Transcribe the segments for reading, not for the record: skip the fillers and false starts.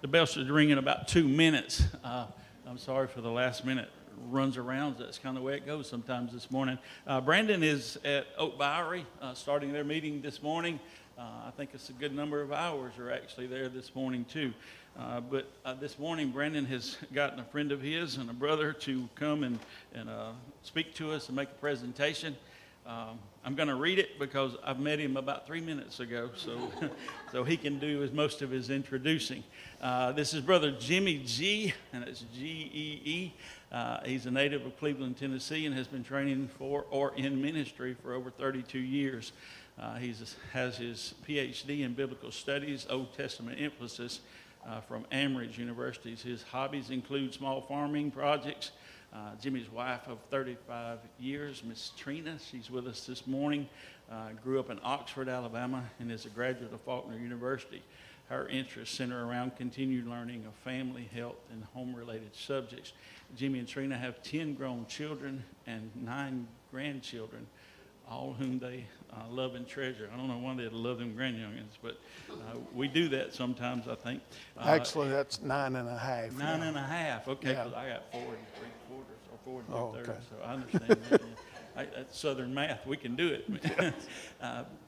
The bell should ring in about 2 minutes. I'm sorry for the last minute runs around. That's kind of the way it goes sometimes this morning. Brandon is at Oak Bowery starting their meeting this morning. I think it's a good number of hours are actually there this morning too. But this morning, Brandon has gotten a friend of his and a brother to come and speak to us and make a presentation. I'm going to read it because I've met him about 3 minutes ago, so he can do most of his introducing. This is Brother Jimmy G, and it's G-E-E. He's a native of Cleveland, Tennessee, and has been training for or in ministry for over 32 years. He has his PhD in Biblical Studies, Old Testament emphasis from Amridge University. His hobbies include small farming projects. Jimmy's wife of 35 years, Miss Trina, she's with us this morning, grew up in Oxford, Alabama, and is a graduate of Faulkner University. Her interests center around continued learning of family, health, and home-related subjects. Jimmy and Trina have 10 grown children and 9 grandchildren, all whom they love and treasure. I don't know why they'd love them grandyoungins, but we do that sometimes, I think. Actually, that's 9.5. 9.5, okay, Yeah. because I got 4 3/4 or 4 3/3, okay. so I understand that. Yeah. That's Southern math, we can do it.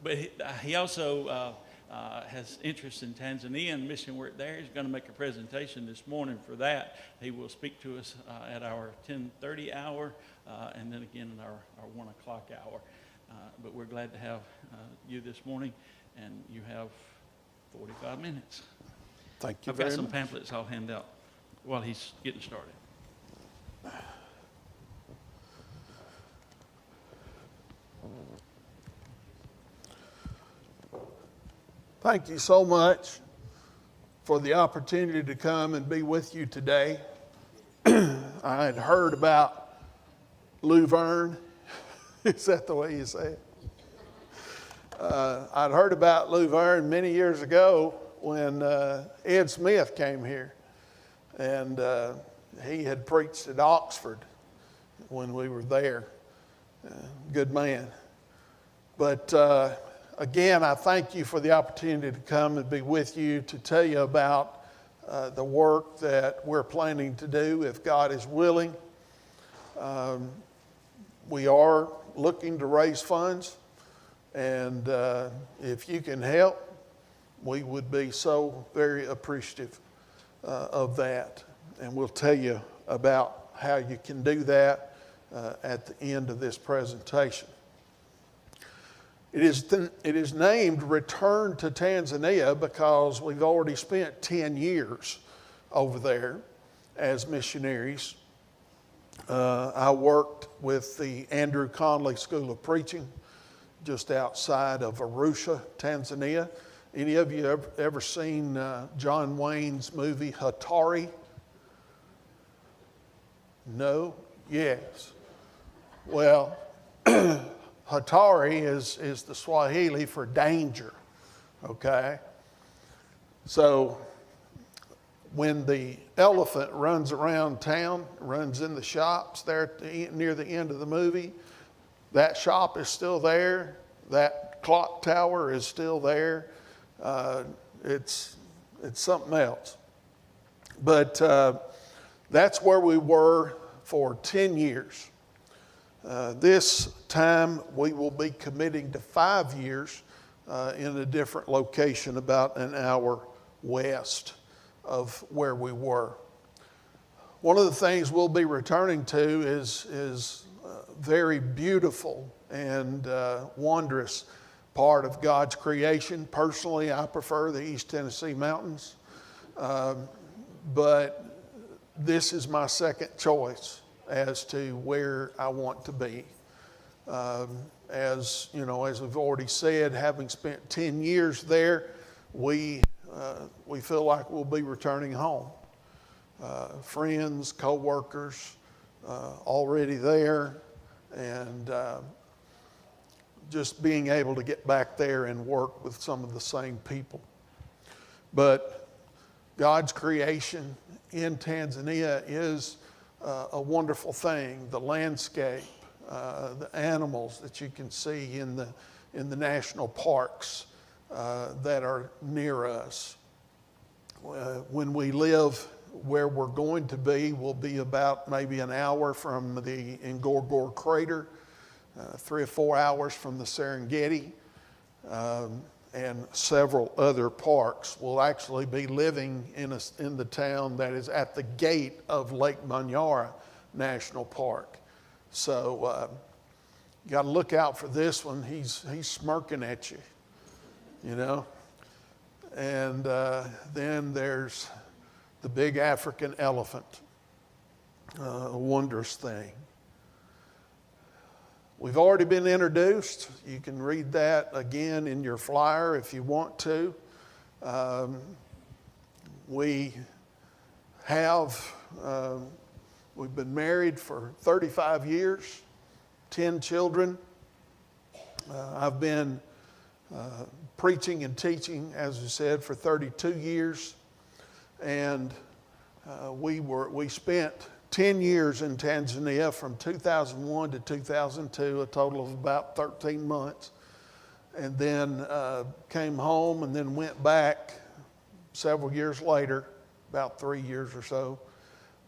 But he also has interest in Tanzania and mission work there. He's going to make a presentation this morning for that. He will speak to us at our 10:30 hour and then again in our 1 o'clock hour. But we're glad to have you this morning, and you have 45 minutes. Thank you I've very got some much. pamphlets I'll hand out while he's getting started. Thank you so much for the opportunity to come and be with you today. I had heard about Luverne. Is that the way you say it? I'd heard about Luverne many years ago when Ed Smith came here. And he had preached at Oxford when we were there. Good man. But again, I thank you for the opportunity to come and be with you to tell you about the work that we're planning to do if God is willing. We are looking to raise funds, and if you can help, we would be so very appreciative of that. And we'll tell you about how you can do that at the end of this presentation. It is named Return to Tanzania because we've already spent 10 years over there as missionaries. I worked with the Andrew Conley School of Preaching just outside of Arusha, Tanzania. Any of you ever seen John Wayne's movie Hatari? No? Yes. Well, Hatari is the Swahili for danger, okay? So when the elephant runs around town, runs in the shops there near the end of the movie, that shop is still there, that clock tower is still there. It's something else. But that's where we were for 10 years. This time we will be committing to 5 years in a different location about an hour west of where we were. One of the things we'll be returning to is very beautiful and wondrous part of God's creation. Personally, I prefer the East Tennessee mountains, but this is my second choice as to where I want to be. As you know, as we've already said, having spent 10 years there, we feel like we'll be returning home. Friends, co-workers, already there, and just being able to get back there and work with some of the same people. But God's creation in Tanzania is a wonderful thing. The landscape, the animals that you can see in the national parks that are near us. When we live where we're going to be, we'll be about maybe an hour from the Ngorongoro crater, 3 or 4 hours from the Serengeti, and several other parks. We'll actually be living in the town that is at the gate of Lake Manyara National Park. So you got to look out for this one. He's smirking at you, you know. And then there's the big African elephant, a wondrous thing. We've already been introduced. You can read that again in your flyer if you want to. We've been married for 35 years, 10 children. I've been preaching and teaching, as I said, for 32 years. And we spent 10 years in Tanzania from 2001 to 2002, a total of about 13 months. And then came home and then went back several years later, about 3 years or so,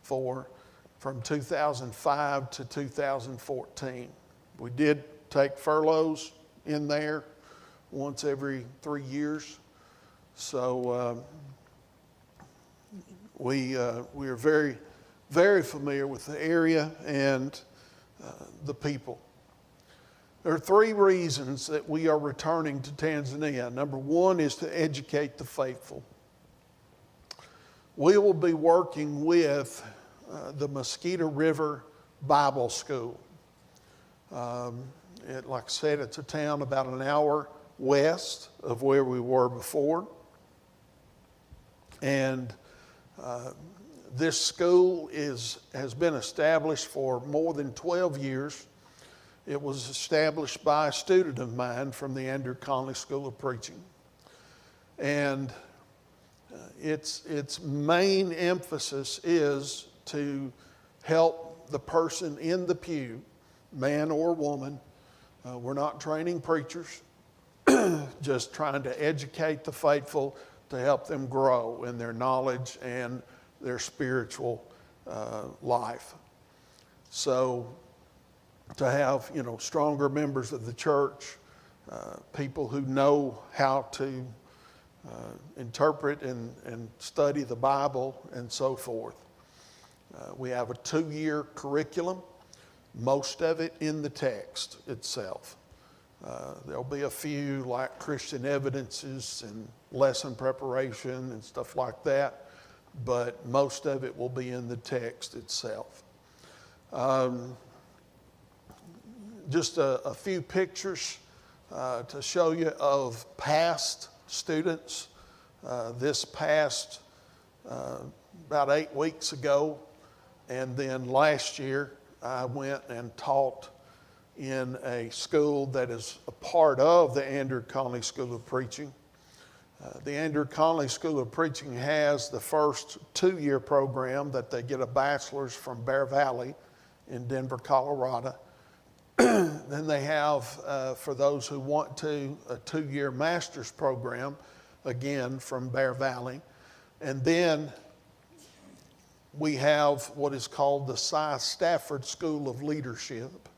from 2005 to 2014. We did take furloughs in there once every 3 years. So we are very, very familiar with the area and the people. There are 3 reasons that we are returning to Tanzania. Number 1 is to educate the faithful. We will be working with the Mosquito River Bible School. Like I said, it's a town about an hour west of where we were before. And this school has been established for more than 12 years. It was established by a student of mine from the Andrew Conley School of Preaching. And its main emphasis is to help the person in the pew, man or woman. We're not training preachers, just trying to educate the faithful to help them grow in their knowledge and their spiritual life. So to have, stronger members of the church, people who know how to interpret and study the Bible and so forth. We have a 2-year curriculum, most of it in the text itself. There'll be a few like Christian evidences and lesson preparation and stuff like that, but most of it will be in the text itself. Just a few pictures to show you of past students. This past about 8 weeks ago, and then last year I went and taught in a school that is a part of the Andrew Conley School of Preaching. The Andrew Conley School of Preaching has the first 2-year program that they get a bachelor's from Bear Valley in Denver, Colorado. Then they have, for those who want to, a 2-year master's program, again from Bear Valley. And then we have what is called the Cy Stafford School of Leadership.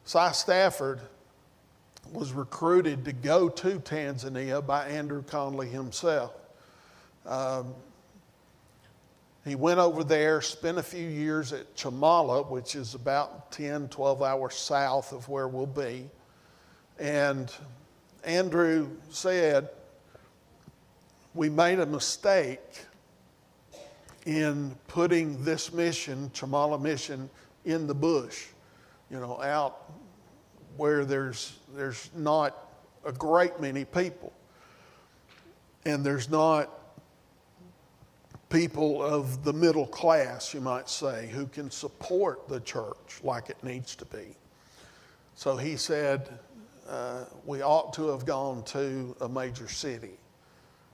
Cy Stafford was recruited to go to Tanzania by Andrew Conley himself. He went over there, spent a few years at Chamala, which is about 10, 12 hours south of where we'll be. And Andrew said, we made a mistake in putting this mission, Chamala mission, in the bush, out where there's not a great many people. And there's not people of the middle class, you might say, who can support the church like it needs to be. So he said, we ought to have gone to a major city,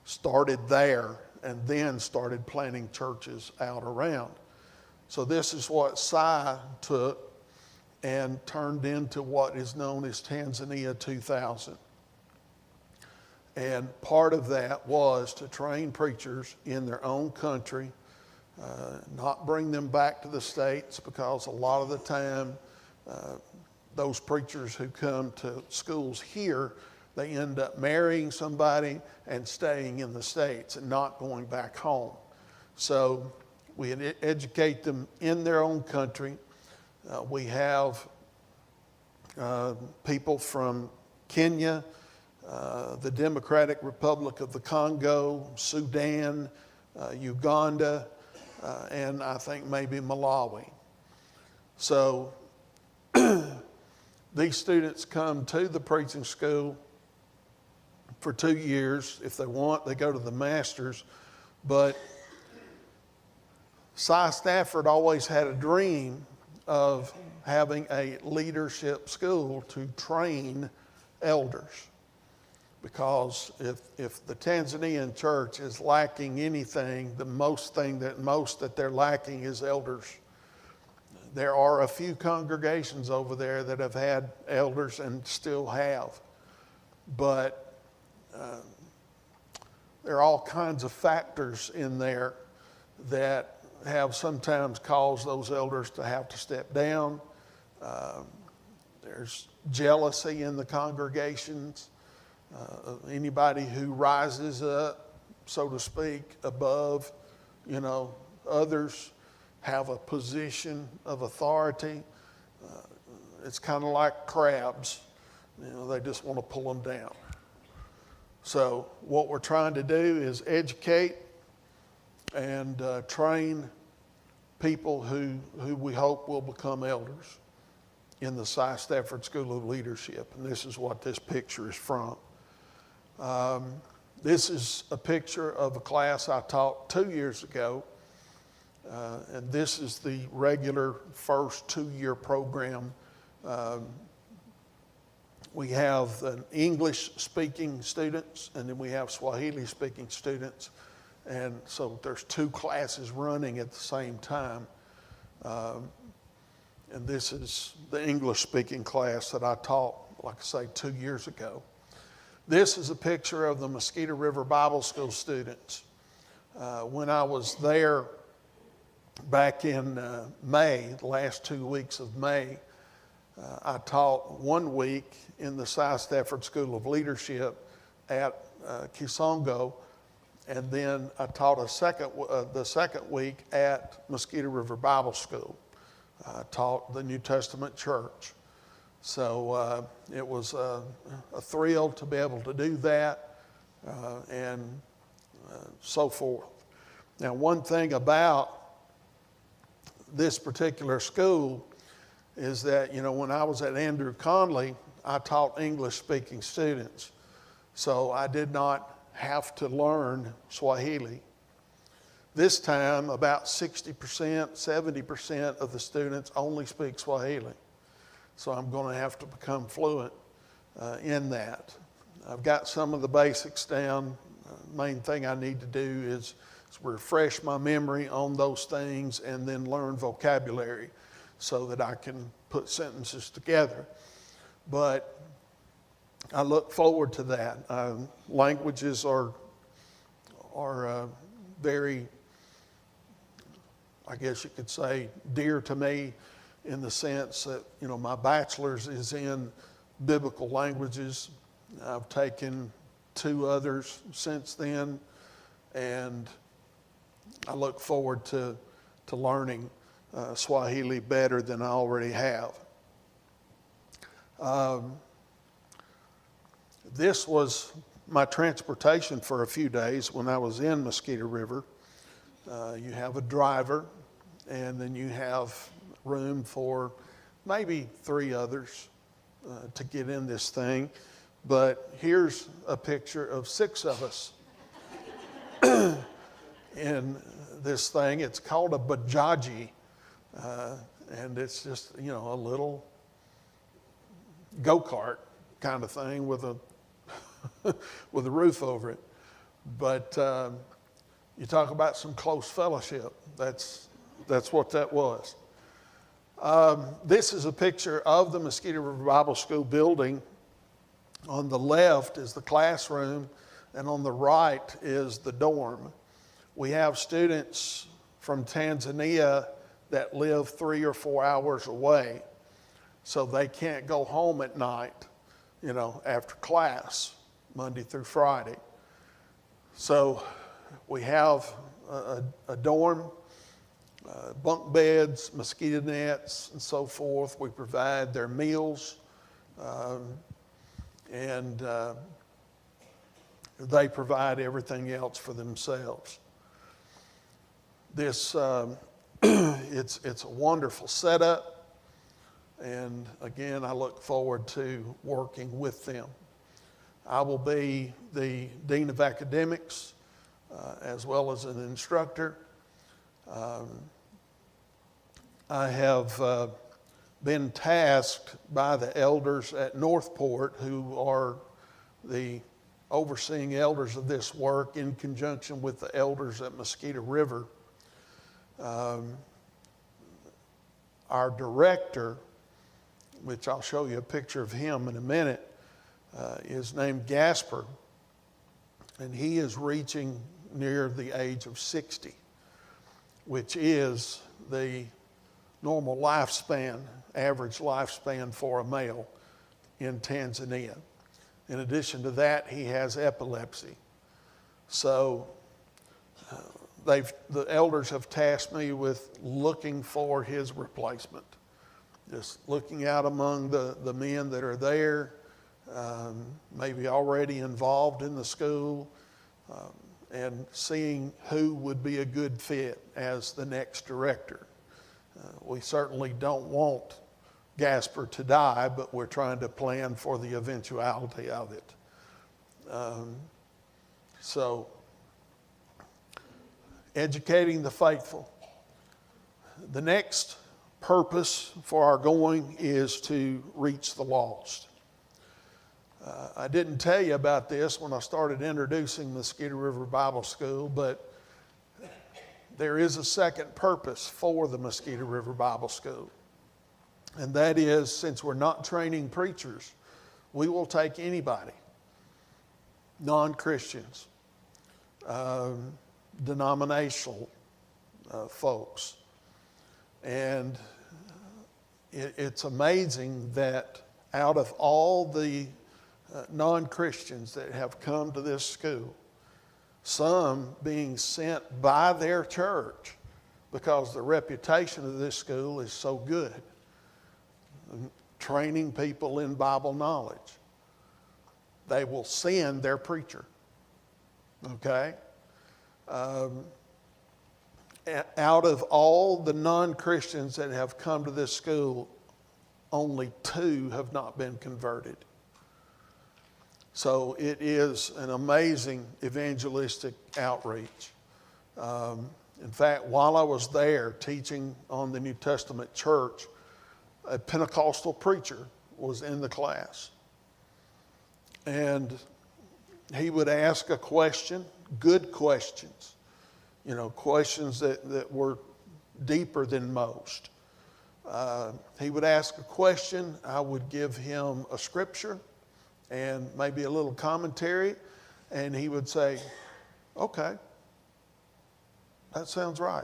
started there, and then started planting churches out around. So this is what Cy took and turned into what is known as Tanzania 2000. And part of that was to train preachers in their own country, not bring them back to the States, because a lot of the time those preachers who come to schools here, they end up marrying somebody and staying in the States and not going back home. So we educate them in their own country. We have people from Kenya, the Democratic Republic of the Congo, Sudan, Uganda, and I think maybe Malawi. So these students come to the preaching school for 2 years. If they want, they go to the master's. But Cy Stafford always had a dream of having a leadership school to train elders. Because if the Tanzanian church is lacking anything, the most that they're lacking is elders. There are a few congregations over there that have had elders and still have. But there are all kinds of factors in there that have sometimes caused those elders to have to step down. There's jealousy in the congregations. Anybody who rises up, so to speak, above, others have a position of authority. It's kind of like crabs. They just want to pull them down. So what we're trying to do is educate and train people who we hope will become elders in the Cy Stafford School of Leadership. And this is what this picture is from. This is a picture of a class I taught 2 years ago. And this is the regular first 2-year program. We have English-speaking students, and then we have Swahili-speaking students. And so there's 2 classes running at the same time. And this is the English-speaking class that I taught, like I say, 2 years ago. This is a picture of the Mosquito River Bible School students. When I was there back in May, the last 2 weeks of May, I taught 1 week in the Cy Stafford School of Leadership at Kisongo, and then I taught the second week at Mosquito River Bible School. I taught the New Testament church. So it was a thrill to be able to do that and so forth. Now, one thing about this particular school is that, when I was at Andrew Conley, I taught English-speaking students. So I did not have to learn Swahili. This time, about 60%, 70% of the students only speak Swahili. So I'm going to have to become fluent in that. I've got some of the basics down. Main thing I need to do is refresh my memory on those things and then learn vocabulary so that I can put sentences together. But I look forward to that. Languages are very, I guess you could say, dear to me, in the sense that, my bachelor's is in biblical languages. I've taken 2 others since then, and I look forward to learning Swahili better than I already have. This was my transportation for a few days when I was in Mosquito River. You have a driver, and then you have room for maybe 3 others to get in this thing. But here's a picture of 6 of us in this thing. It's called a bajaji, and it's just, a little go-kart kind of thing with a with a roof over it. But you talk about some close fellowship. That's what that was. This is a picture of the Mosquito River Bible School building. On the left is the classroom, and on the right is the dorm. We have students from Tanzania that live 3 or 4 hours away, so they can't go home at night, after class, Monday through Friday. So we have a dorm, bunk beds, mosquito nets, and so forth. We provide their meals, and they provide everything else for themselves. This it's a wonderful setup, and again, I look forward to working with them. I will be the Dean of Academics as well as an instructor. I have been tasked by the elders at Northport, who are the overseeing elders of this work, in conjunction with the elders at Mosquito River. Our director, which I'll show you a picture of him in a minute, is named Gasper, and he is reaching near the age of 60, which is the normal lifespan, average lifespan for a male in Tanzania. In addition to that, he has epilepsy. So the elders have tasked me with looking for his replacement, just looking out among the men that are there, maybe already involved in the school, and seeing who would be a good fit as the next director. We certainly don't want Gasper to die, but we're trying to plan for the eventuality of it. So, educating the faithful. The next purpose for our going is to reach the lost. I didn't tell you about this when I started introducing Mosquito River Bible School, but there is a second purpose for the Mosquito River Bible School. And that is, since we're not training preachers, we will take anybody, non-Christians, denominational folks. And it's amazing that out of all the non-Christians that have come to this school, some being sent by their church because the reputation of this school is so good, training people in Bible knowledge, they will send their preacher. Okay? Out of all the non-Christians that have come to this school, only 2 have not been converted. So it is an amazing evangelistic outreach. In fact, while I was there teaching on the New Testament church, a Pentecostal preacher was in the class. And he would ask a question, good questions, questions that were deeper than most. He would ask a question, I would give him a scripture and maybe a little commentary, and he would say, okay, that sounds right.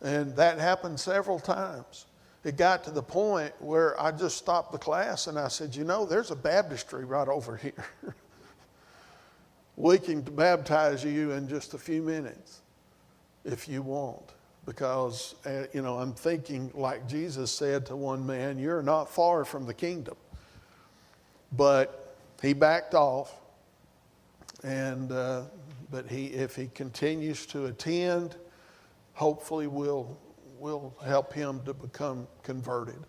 And that happened several times. It got to the point where I just stopped the class and I said, there's a baptistry right over here. We can baptize you in just a few minutes if you want. Because, I'm thinking like Jesus said to one man, you're not far from the kingdom. But he backed off, and but if he continues to attend, hopefully we'll help him to become converted.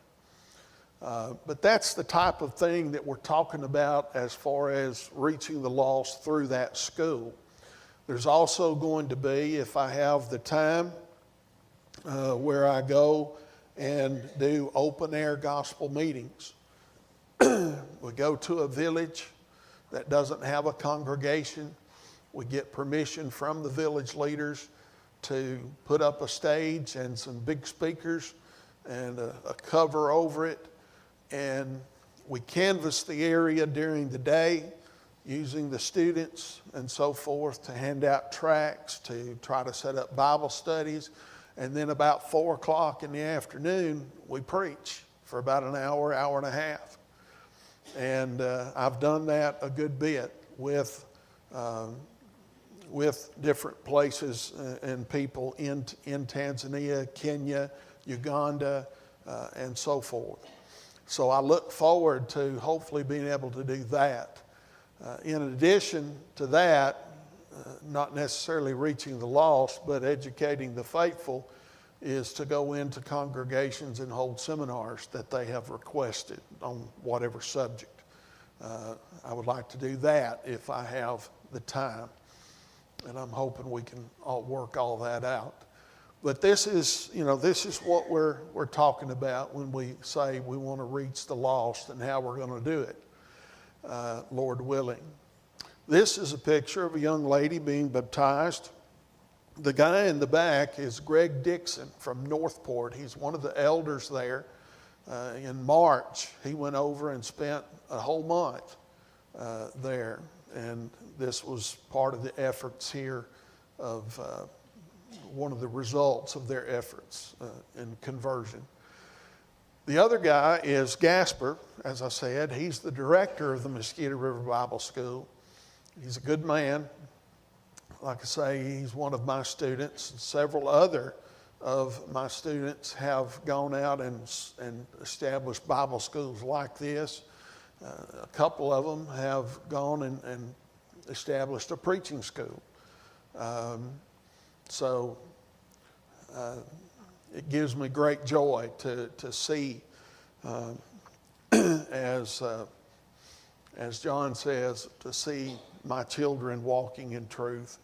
But that's the type of thing that we're talking about as far as reaching the lost through that school. There's also going to be, if I have the time, where I go and do open air gospel meetings. We go to a village that doesn't have a congregation. We get permission from the village leaders to put up a stage and some big speakers and a cover over it. And we canvass the area during the day. using the students and so forth to hand out tracts, to try to set up Bible studies. And then about 4 o'clock in the afternoon, we preach for about an hour, hour and a half. And I've done that a good bit with different places and people in Tanzania, Kenya, Uganda, and so forth. So I look forward to hopefully being able to do that. In addition to that, not necessarily reaching the lost, but educating the faithful, is to go into congregations and hold seminars that they have requested on whatever subject. I would like to do that if I have the time, and I'm hoping we can all work all that out. But this is what we're talking about when we say we want to reach the lost and how we're going to do it, Lord willing. This is a picture of a young lady being baptized. The guy in the back is Greg Dixon from Northport. He's one of the elders there. In March, he went over and spent a whole month there. And this was part of the efforts here of one of the results of their efforts in conversion. The other guy is Gasper, as I said. He's the director of the Mosquito River Bible School. He's a good man. Like I say, he's one of my students. Several other of my students have gone out and established Bible schools like this. A couple of them have gone and established a preaching school. So it gives me great joy to see, as John says, to see my children walking in truth,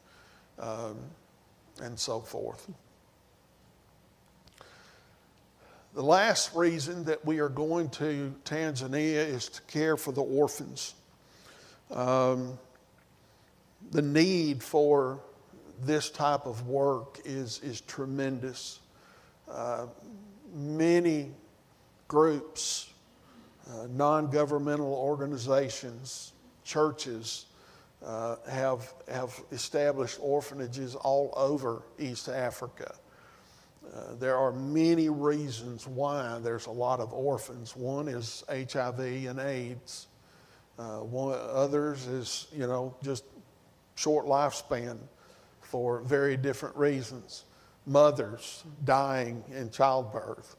and so forth. The last reason that we are going to Tanzania is to care for the orphans. The need for this type of work is tremendous. Many groups, non-governmental organizations, churches have established orphanages all over East Africa. There are many reasons why there's a lot of orphans. One is HIV and AIDS. Others is, just short lifespan for very different reasons. Mothers dying in childbirth.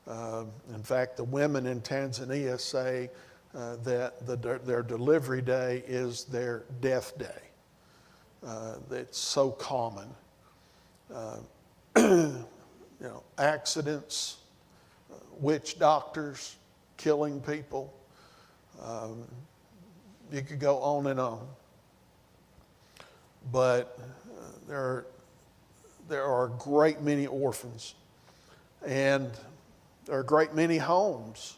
In fact, the women in Tanzania say that their delivery day is their death day. It's so common. Accidents, witch doctors, killing people. You could go on and on. But there are a great many orphans, and there are a great many homes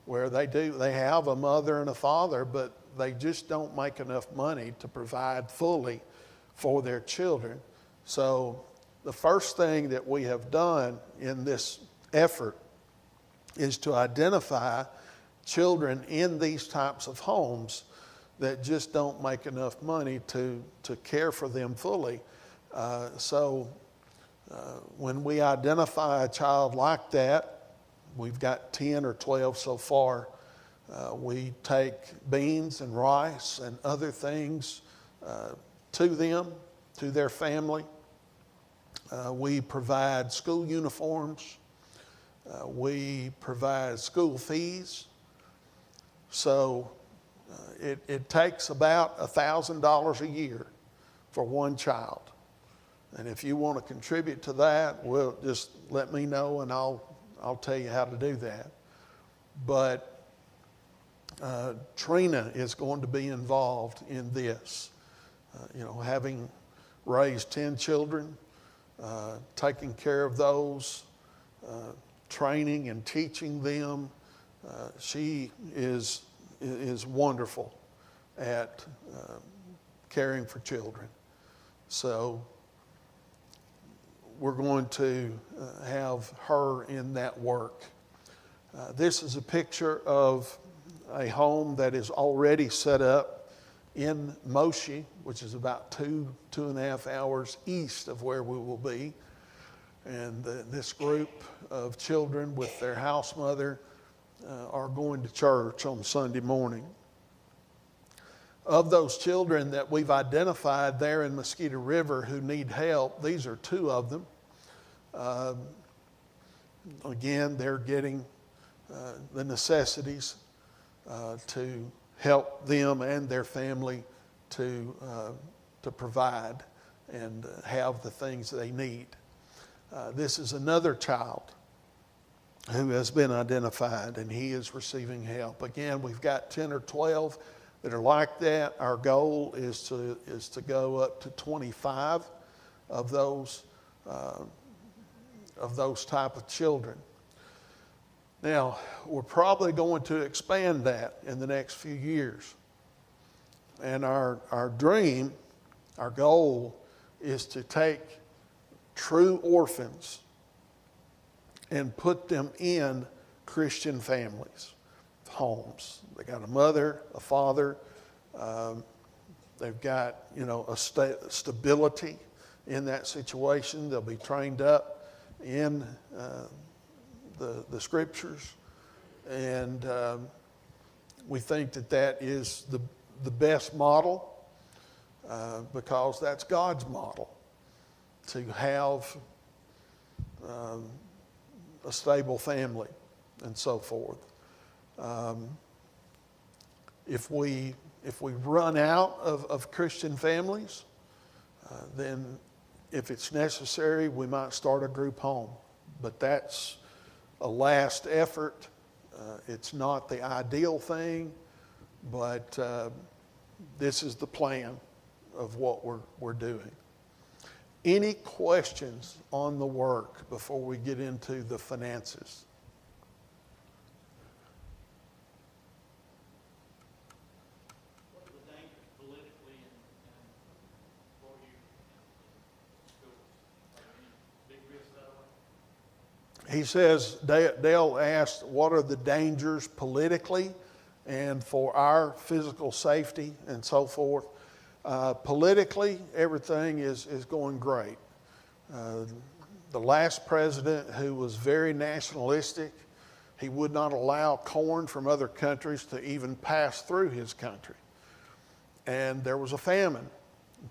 where they have a mother and a father, but they just don't make enough money to provide fully for their children. So the first thing that we have done in this effort is to identify children in these types of homes that just don't make enough money to care for them fully. So when we identify a child like that, we've got 10 or 12 so far, we take beans and rice and other things to them, to their family. We provide school uniforms. We provide school fees. So it takes about $1,000 a year for one child. And if you want to contribute to that, well, just let me know and I'll tell you how to do that. But Trina is going to be involved in this. Having raised 10 children, taking care of those, training and teaching them. She is wonderful at caring for children. So we're going to have her in that work. This is a picture of a home that is already set up in Moshi, which is about 2.5 hours east of where we will be. And this group of children with their house mother are going to church on Sunday morning. Of those children that we've identified there in Mosquito River who need help, these are 2 of them. Again, they're getting the necessities to help them and their family to provide and have the things they need. This is another child who has been identified, and he is receiving help. Again, we've got 10 or 12 that are like that. Our goal is to go up to 25 of those type of children. Now, we're probably going to expand that in the next few years. And our dream, our goal, is to take true orphans and put them in Christian families, homes. They got a mother, a father. They've got, a stability in that situation. They'll be trained up in the scriptures, and we think that is the best model because that's God's model, to have a stable family and so forth. If we run out of Christian families, then if it's necessary, we might start a group home. But that's a last effort. It's not the ideal thing, but this is the plan of what we're doing. Any questions on the work before we get into the finances? What are the dangers politically and for you in schools? Are there any big risks that way? He says, Dale asked, what are the dangers politically and for our physical safety and so forth? Politically, everything is going great. The last president, who was very nationalistic, he would not allow corn from other countries to even pass through his country. And there was a famine.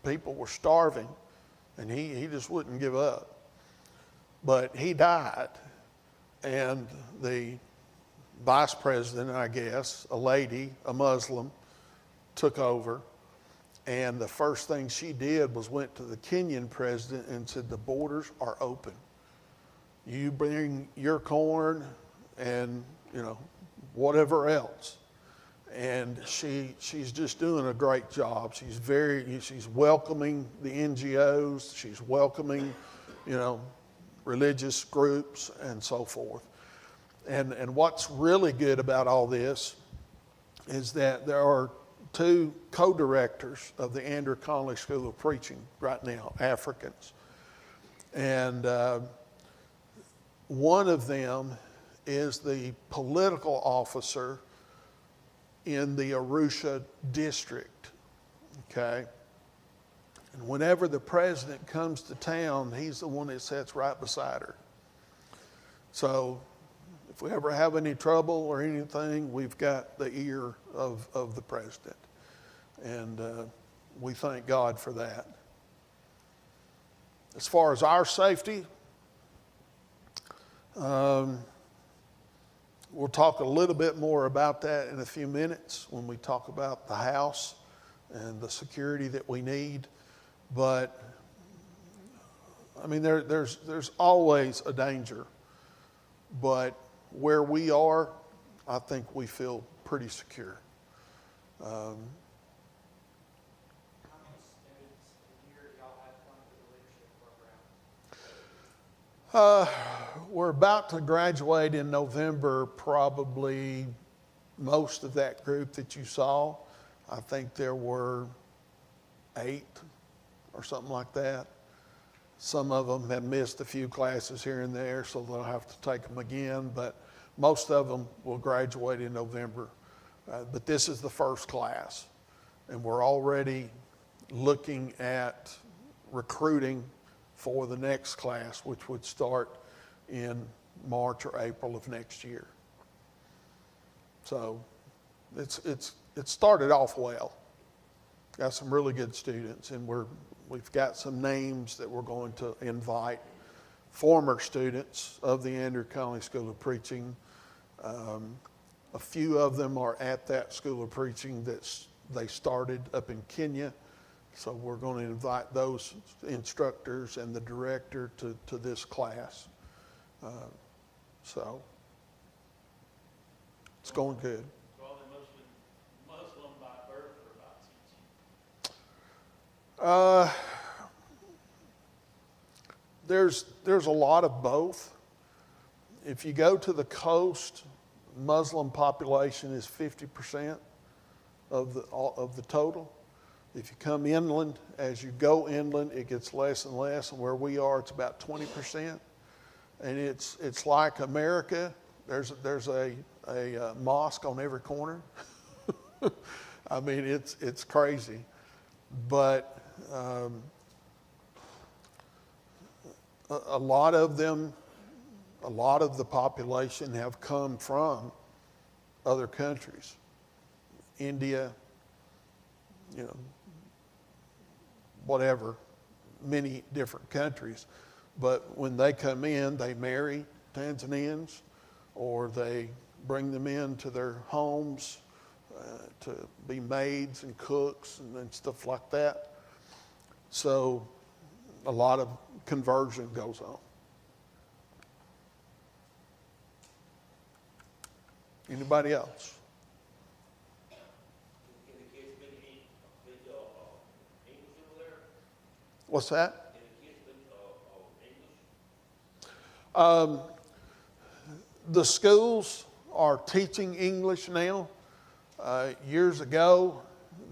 People were starving, and he just wouldn't give up. But he died, and the vice president, I guess, a lady, a Muslim, took over. And the first thing she did was went to the Kenyan president and said, the borders are open. You bring your corn and, whatever else. And she's just doing a great job. She's welcoming the NGOs. She's welcoming, religious groups and so forth. And what's really good about all this is that there are 2 co-directors of the Andrew Conley School of Preaching right now, Africans. And one of them is the political officer in the Arusha district, okay? And whenever the president comes to town, he's the one that sits right beside her. So if we ever have any trouble or anything, we've got the ear of the president. And we thank God for that. As far as our safety, we'll talk a little bit more about that in a few minutes when we talk about the house and the security that we need. But, there's always a danger. But where we are, I think we feel pretty secure. How many students a year y'all have come to the leadership program? We're about to graduate in November, probably most of that group that you saw. I think there were 8 or something like that. Some of them have missed a few classes here and there, so they'll have to take them again, but most of them will graduate in November. But this is the first class. and we're already looking at recruiting for the next class, which would start in March or April of next year. So it started off well. Got some really good students, and we've got some names that we're going to invite, former students of the Andrew Connolly School of Preaching. A few of them are at that School of Preaching that they started up in Kenya. So we're going to invite those instructors and the director to this class. So it's going good. So are they mostly Muslim by birth or by teaching? There's a lot of both. If you go to the coast, Muslim population is 50% of the total. If you come inland, as you go inland, it gets less and less, and where we are, it's about 20%. And it's like America. There's a mosque on every corner. I mean, it's crazy, but a lot of them, a lot of the population have come from other countries, India, whatever, many different countries. But when they come in, they marry Tanzanians, or they bring them into their homes to be maids and cooks and stuff like that. So a lot of conversion goes on. Anybody else? Can the kids speak English over there? What's that? Can the kids speak English? The schools are teaching English now. Years ago,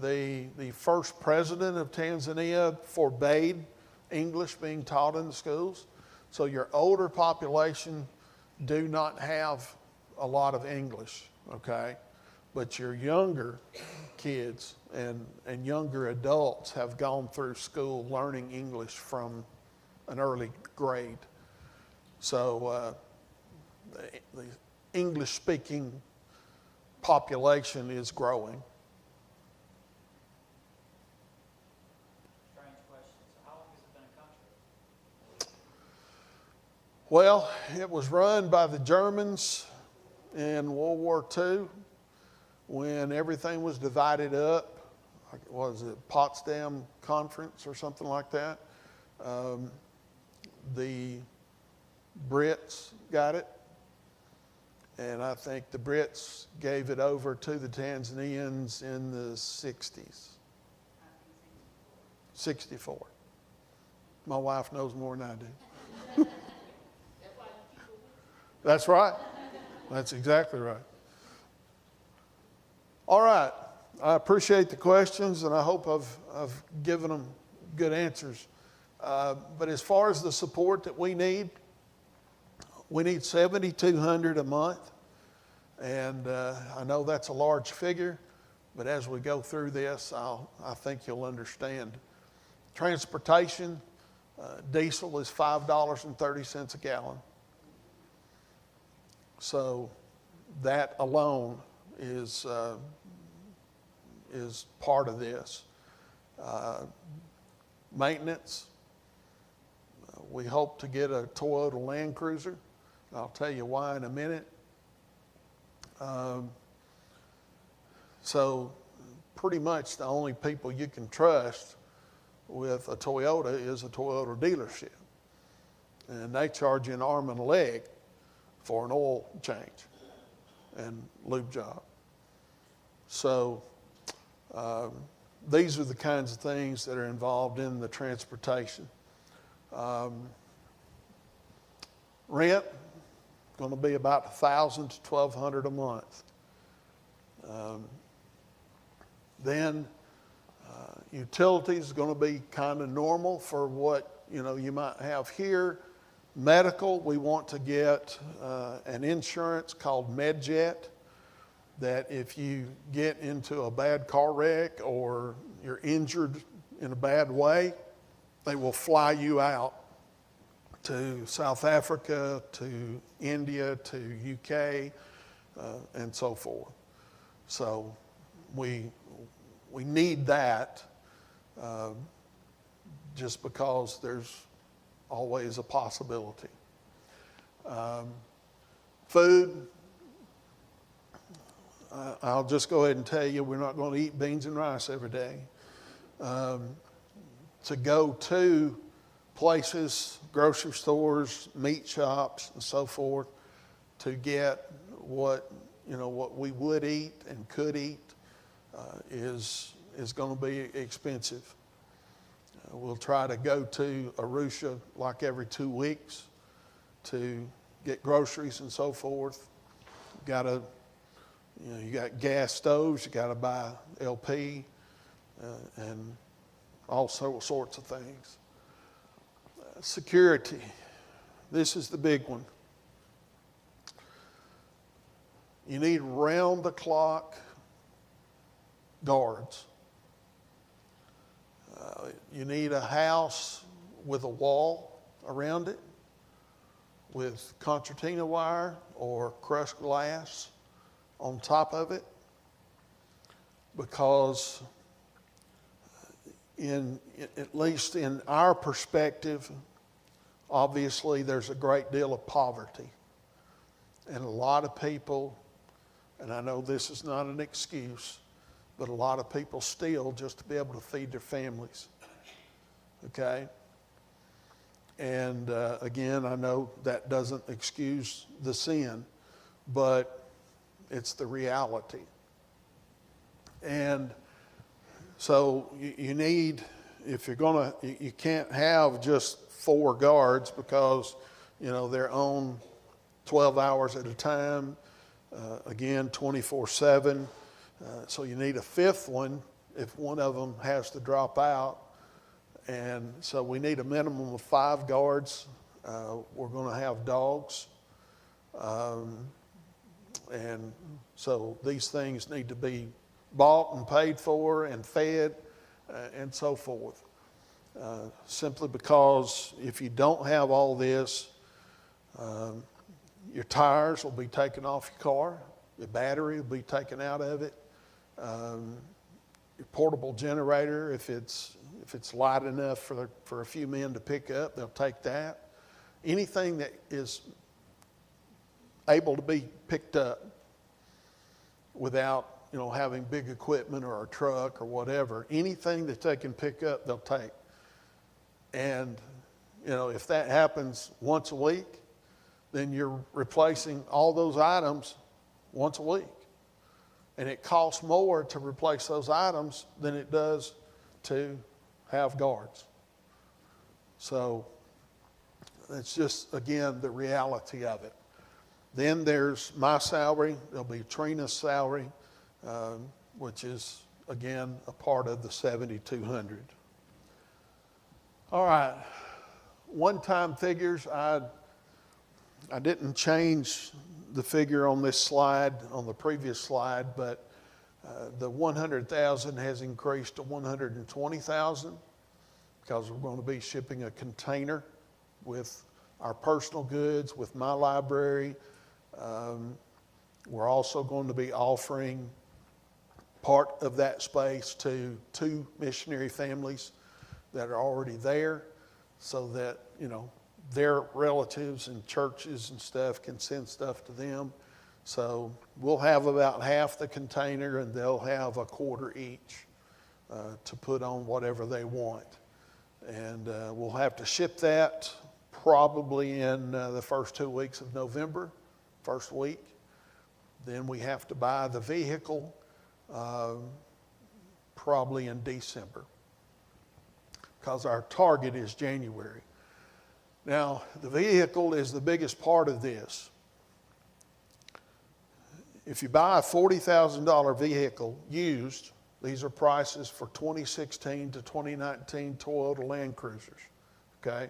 the first president of Tanzania forbade English being taught in the schools. So your older population do not have a lot of English, okay? But your younger kids and younger adults have gone through school learning English from an early grade. So the English-speaking population is growing. Strange question. So how long has it been a country? Well, it was run by the Germans in World War II when everything was divided up. What was it, Potsdam Conference or something like that? The Brits got it, and I think the Brits gave it over to the Tanzanians in the 60s. 64. My wife knows more than I do. That's right. That's exactly right. All right. I appreciate the questions, and I hope I've given them good answers. But as far as the support that we need $7,200 a month. And I know that's a large figure, but as we go through this, I think you'll understand. Transportation, diesel is $5.30 a gallon. So that alone is part of this. Maintenance, we hope to get a Toyota Land Cruiser. I'll tell you why in a minute. So pretty much the only people you can trust with a Toyota is a Toyota dealership. And they charge you an arm and a leg for an oil change and lube job. So these are the kinds of things that are involved in the transportation. Rent, going to be about $1,000 to $1,200 a month. Then utilities is going to be kind of normal for what you might have here. Medical, we want to get an insurance called MedJet. that if you get into a bad car wreck or you're injured in a bad way, they will fly you out to South Africa, to India, to UK, and so forth. So we need that just because there's always a possibility. Food, I'll just go ahead and tell you, we're not going to eat beans and rice every day. To go to places, grocery stores, meat shops, and so forth, to get what we would eat and could eat is going to be expensive. We'll try to go to Arusha like every 2 weeks to get groceries and so forth. You got gas stoves, you got to buy LP, and all sorts of things. Security, this is the big one. You need round-the-clock guards. You need a house with a wall around it with concertina wire or crushed glass on top of it, because at least in our perspective, obviously there's a great deal of poverty. And a lot of people, and I know this is not an excuse, but a lot of people steal just to be able to feed their families. Okay? And again, I know that doesn't excuse the sin, but it's the reality. And so you need, if you're going to, you can't have just 4 guards because, they're on 12 hours at a time, again, 24/7. So you need a 5th one if one of them has to drop out. And so we need a minimum of 5 guards. We're going to have dogs. And so these things need to be bought and paid for and fed and so forth. Simply because if you don't have all this, your tires will be taken off your car, your battery will be taken out of it, your portable generator, if it's light enough for a few men to pick up, they'll take that. Anything that is able to be picked up without having big equipment or a truck or whatever, anything that they can pick up, they'll take. And if that happens once a week, then you're replacing all those items once a week. And it costs more to replace those items than it does to have guards. So it's just, again, the reality of it. Then there's my salary. There'll be Trina's salary, which is, again, a part of the $7,200. All right. One-time figures. I didn't change the figure on this slide, on the previous slide, but the $100,000 has increased to $120,000 because we're going to be shipping a container with our personal goods, with my library. We're also going to be offering part of that space to 2 missionary families that are already there, so that, their relatives and churches and stuff can send stuff to them. So we'll have about half the container, and they'll have a quarter each to put on whatever they want. And we'll have to ship that probably in the first 2 weeks of November, first week. Then we have to buy the vehicle probably in December, because our target is January. Now, the vehicle is the biggest part of this. If you buy a $40,000 vehicle used, these are prices for 2016 to 2019 Toyota Land Cruisers, okay?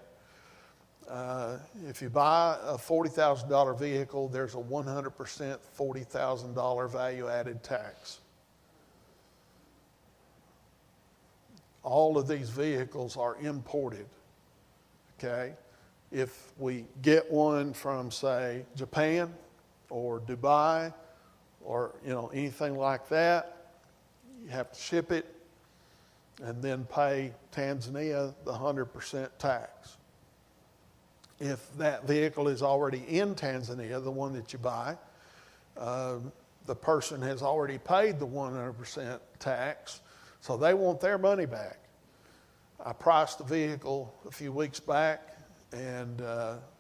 If you buy a $40,000 vehicle, there's a 100% $40,000 value-added tax. All of these vehicles are imported, okay? If we get one from, say, Japan or Dubai or, anything like that, you have to ship it and then pay Tanzania the 100% tax. If that vehicle is already in Tanzania, the one that you buy, the person has already paid the 100% tax, so they want their money back. I priced the vehicle a few weeks back, and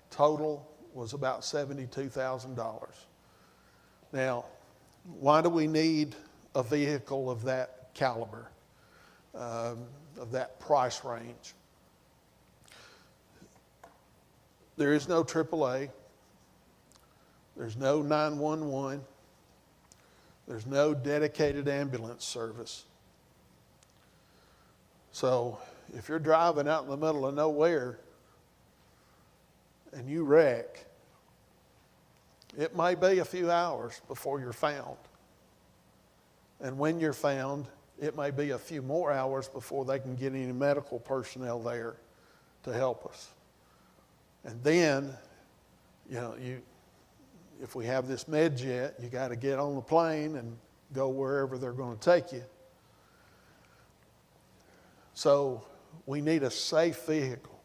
total was about $72,000. Now, why do we need a vehicle of that caliber, of that price range? There is no AAA. There's no 911. There's no dedicated ambulance service. So if you're driving out in the middle of nowhere and you wreck, it may be a few hours before you're found. And when you're found, it may be a few more hours before they can get any medical personnel there to help us. And then, if we have this med jet, you got to get on the plane and go wherever they're going to take you. So we need a safe vehicle.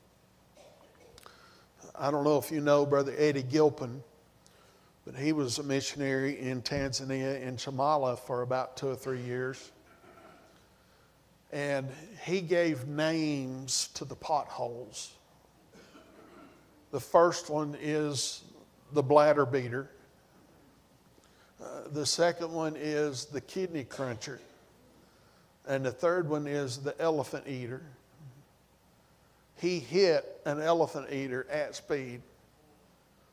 I don't know if you know Brother Eddie Gilpin, but he was a missionary in Tanzania, in Chamala, for about 2 or 3 years. And he gave names to the potholes. The first one is the bladder beater. The second one is the kidney cruncher. And the third one is the elephant eater. He hit an elephant eater at speed,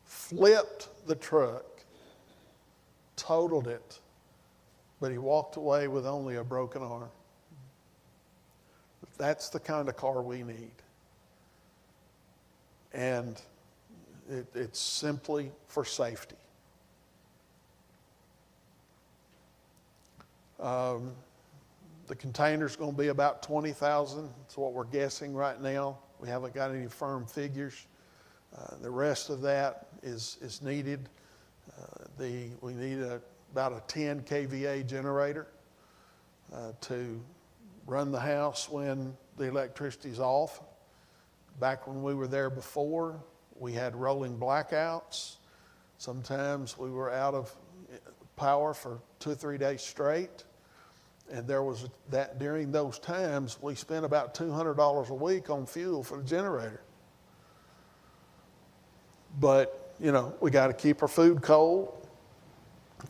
flipped the truck, totaled it, but he walked away with only a broken arm. That's the kind of car we need. And it's simply for safety. The container's going to be about 20,000. That's what we're guessing right now. We haven't got any firm figures. The rest of that is needed. We need about a 10 kVA generator to run the house when the electricity's off. Back when we were there before, we had rolling blackouts. Sometimes we were out of power for 2 or 3 days straight. And there was that during those times, we spent about $200 a week on fuel for the generator. But, we got to keep our food cold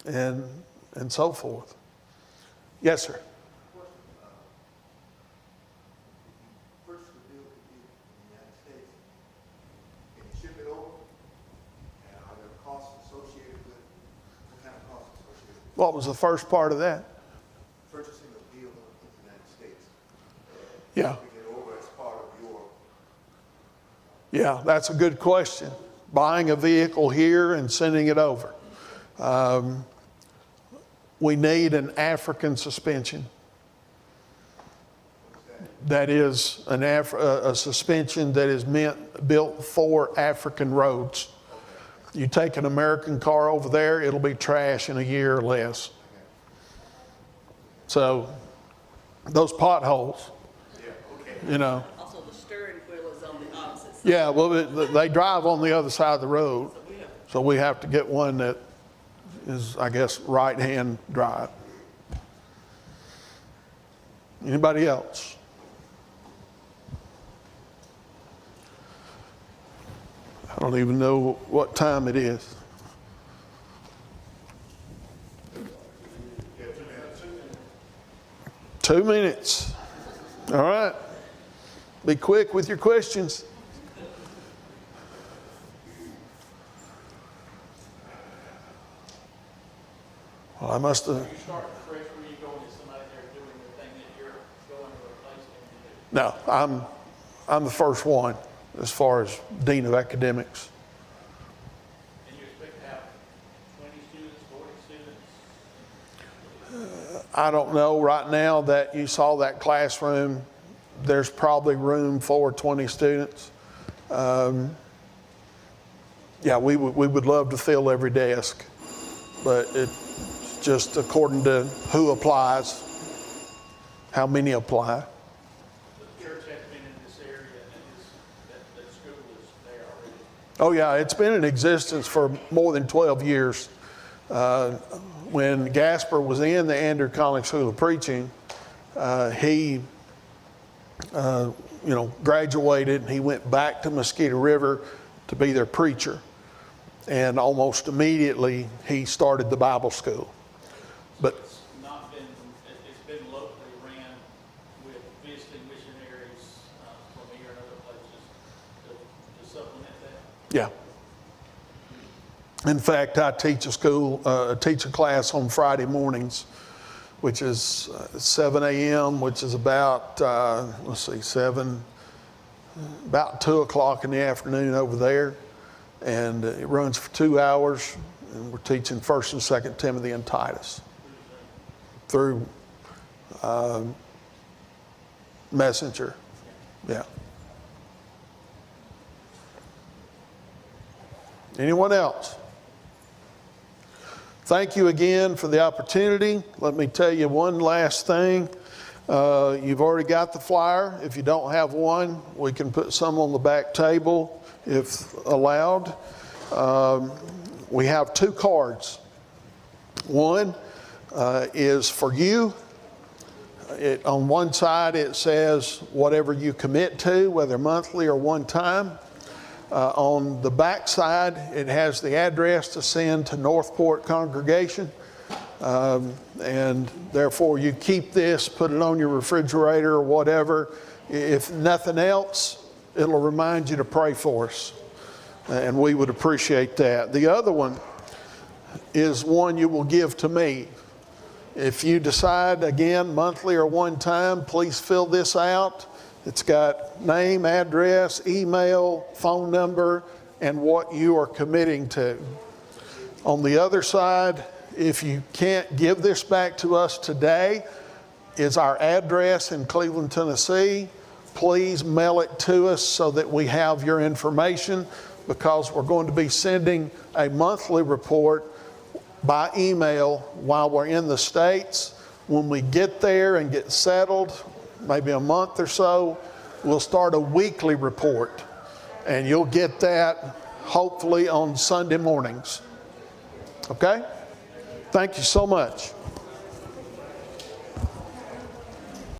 and so forth. Yes, sir. Purchase a vehicle in the United States, can you ship it over? And are there costs associated with it? What kind of costs associated with What was the first part of that? purchasing a vehicle in the United States? Yeah. Shipping it over as part of your... Yeah, that's a good question. Buying a vehicle here and sending it over. We need an African suspension. That is a suspension that is built for African roads. You take an American car over there, it'll be trash in a year or less. So those potholes, Also, the steering wheel is on the opposite side. yeah, well, they drive on the other side of the road. So we have to get one that is, I guess, right-hand drive. Anybody else? I don't even know what time it is. 2 minutes. All right. Be quick with your questions. Well, I must have. You start fresh when you go into somebody there doing the thing that you're going to replace them to do. No, I'm the first one. as far as Dean of Academics. And you expect to have 20 students, 40 students? I don't know. Right now that you saw that classroom, there's probably room for 20 students. Yeah, we would love to fill every desk, but it's just according to who applies, how many apply. The church has been in this area, and that school is there already. Oh yeah, it's been in existence for more than 12 years. When Gasper was in the Andrew Conley School of Preaching, he graduated. He went back to Mosquito River to be their preacher. And almost immediately he started the Bible school. But It's not been, it's been locally ran with visiting missionaries from here and other places to supplement that. yeah. In fact, I teach a class on Friday mornings, which is 7 a.m., which is about, about 2 o'clock in the afternoon over there. And it runs for 2 hours, and we're teaching 1st and 2nd Timothy and Titus through Messenger. Yeah. Anyone else? Thank you again for the opportunity. Let me tell you one last thing. You've already got the flyer. If you don't have one, we can put some on the back table if allowed. We have 2 cards. One is for you. On one side it says whatever you commit to, whether monthly or one time. On the back side it has the address to send to Northport congregation. And therefore you keep this, put it on your refrigerator or whatever. If nothing else, it'll remind you to pray for us, and we would appreciate that. The other one is one you will give to me. If you decide, again, monthly or one time, please fill this out. It's got name, address, email, phone number, and what you are committing to. On the other side, if you can't give this back to us today, is our address in Cleveland, Tennessee. Please mail it to us so that we have your information, because we're going to be sending a monthly report by email while we're in the States. When we get there and get settled, maybe a month or so, we'll start a weekly report, and you'll get that hopefully on Sunday mornings. Okay? Thank you so much.